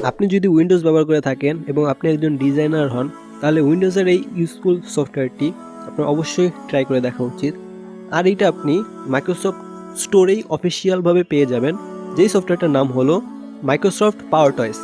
আপনি যদি উইন্ডোজ ব্যবহার করে থাকেন এবং আপনি একজন ডিজাইনার হন, তাহলে উইন্ডোজের এই ইউজফুল সফটওয়্যারটি আপনার অবশ্যই ট্রাই করে দেখা উচিত। আর এটা আপনি মাইক্রোসফট স্টোরেই অফিসিয়ালভাবে পেয়ে যাবেন, যেই সফটওয়্যারটার নাম হলো মাইক্রোসফট পাওয়ার টয়েস।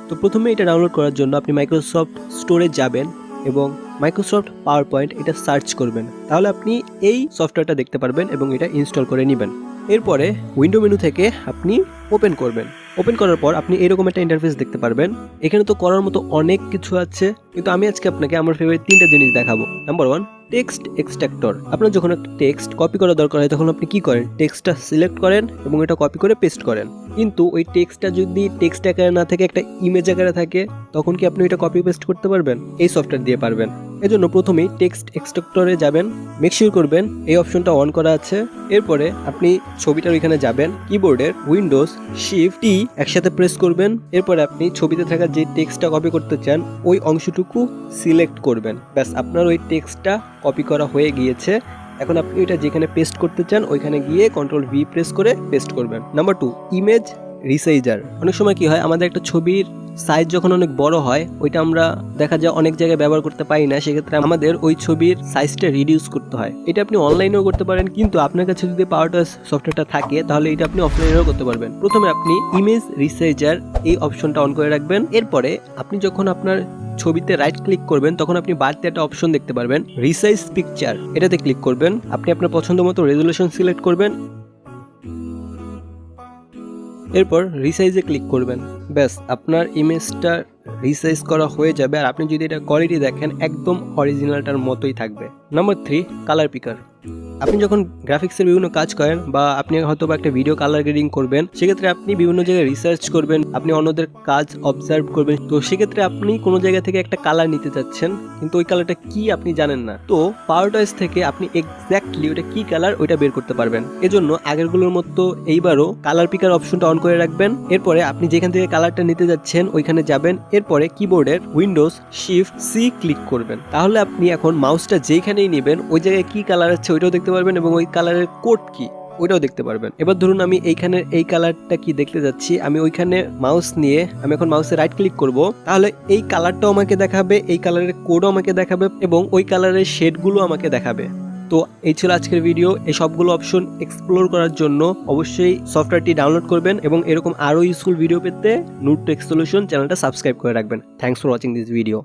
তো প্রথমে এটা ডাউনলোড করার জন্য আপনি মাইক্রোসফট স্টোরে যাবেন এবং মাইক্রোসফট পাওয়ার পয়েন্ট এটা সার্চ করবেন, তাহলে আপনি এই সফটওয়্যারটা দেখতে পারবেন এবং এটা ইনস্টল করে নেবেন। এরপরে উইন্ডো মেনু থেকে আপনি ওপেন করবেন। ওপেন করার পর আপনি এরকম একটা ইন্টারফেস দেখতে পারবেন। এখানে তো করার মতো অনেক কিছু আছে, কিন্তু আমি আজকে আপনাকে আমার ফেভারিট 3টা জিনিস দেখাবো। Number 1, text extractor. আপনার যখন একটা টেক্সট কপি করা দরকার হয় তখন আপনি কি করেন, টেক্সটটা সিলেক্ট করেন এবং এটা কপি করে পেস্ট করেন। কিন্তু ওই টেক্সটটা যদি টেক্সট আকারে না থাকে, একটা ইমেজ আকারে থাকে, তখন কি আপনি এটা কপি পেস্ট করতে পারবেন? এই সফটওয়্যার দিয়ে পারবেন। এজন্য প্রথমেই টেক্সট এক্সট্রাক্টরে যাবেন, মেক শিওর করবেন এই অপশনটা অন করা আছে। এরপরে আপনি ছবিটার ওইখানে যাবেন, কিবোর্ডের উইন্ডোজ শিফট টি একসাথে প্রেস করবেন। এরপরে আপনি ছবিতে থাকা যে টেক্সটটা কপি করতে চান ওই অংশটুকু সিলেক্ট করবেন। ব্যাস, আপনার ওই টেক্সটটা কপি করা হয়ে গিয়েছে। এখন আপনি এটা যেখানে পেস্ট করতে চান ওইখানে গিয়ে কন্ট্রোল ভি প্রেস করে পেস্ট করবেন। Number 2, image resizer. অনেক সময় কি হয়, আমাদের একটা ছবির সাইজ যখন অনেক বড় হয়, ওইটা আমরা দেখা যায় অনেক জায়গায় ব্যবহার করতে পারি না, সেক্ষেত্রে আমাদের ওই ছবির সাইজটা রিডিউস করতে হয়। এটা আপনি অনলাইনেও করতে পারেন, কিন্তু আপনার কাছে যদি পাওয়ার টয়েস সফটওয়্যারটা থাকে তাহলে এটা আপনি অফলাইনেও করতে পারবেন। প্রথমে আপনি ইমেজ রিসাইজার এই অপশনটা অন করে রাখবেন। এরপরে আপনি যখন আপনার ছবিতে রাইট ক্লিক করবেন তখন আপনি বাড়তি একটা অপশন দেখতে পারবেন, রিসাইজ পিকচার। এটাতে ক্লিক করবেন, আপনি আপনার পছন্দ মতো রেজুলেশন সিলেক্ট করবেন, এরপর রিসাইজে ক্লিক করবেন। ব্যাস, আপনার ইমেজটা রিসাইজ করা হয়ে যাবে। আর আপনি যদি এটা কোয়ালিটি দেখেন একদম অরিজিনালটার মতোই থাকবে। Number 3, colour পিকার। আপনি যখন গ্রাফিক্সের বিভিন্ন কাজ করেন বা আপনি হয়তো বা একটা ভিডিও কালার গ্রেডিং করবেন, সেক্ষেত্রে আপনি বিভিন্ন জায়গায় রিসার্চ করবেন, আপনি অন্যদের কাজ অবজার্ভ করবেন। তো সেক্ষেত্রে আপনি কোনো জায়গা থেকে একটা কালার নিতে চাচ্ছেন, কিন্তু ওই কালারটা কি আপনি জানেন না। তো পাওয়ার টয়েস থেকে আপনি এক্স্যাক্টলি ওটা কি কালার ওইটা বের করতে পারবেন। এজন্য আগেরগুলোর মতো এইবারও কালার পিকার অপশনটা অন করে রাখবেন। এরপরে আপনি যেখান থেকে কালারটা নিতে যাচ্ছেন ওইখানে যাবেন। এরপরে কিবোর্ডের উইন্ডোজ শিফট সি ক্লিক করবেন। তাহলে আপনি এখন মাউসটা যেখানেই নেবেন ওই জায়গায় কি কালার আছে ওইটাও দেখতে পারবেন এবং ওই কালারের কোড কি ওইটাও দেখতে পারবেন। এবার ধরুন আমি এইখানে এই কালারটা কি দেখতে যাচ্ছি, আমি ওইখানে মাউস নিয়ে আমি এখন মাউসে রাইট ক্লিক করব, তাহলে এই কালারটাও আমাকে দেখাবে, এই কালারের কোডও আমাকে দেখাবে এবং ওই কালারের শেডগুলো আমাকে দেখাবে। তো এই ছিল আজকের ভিডিও। এই সবগুলো অপশন এক্সপ্লোর করার জন্য অবশ্যই সফটওয়্যারটি ডাউনলোড করবেন এবং এরকম আরো ইউজফুল ভিডিও পেতে নর্টেক্সolution চ্যানেলটা সাবস্ক্রাইব করে রাখবেন। Thanks for watching this video.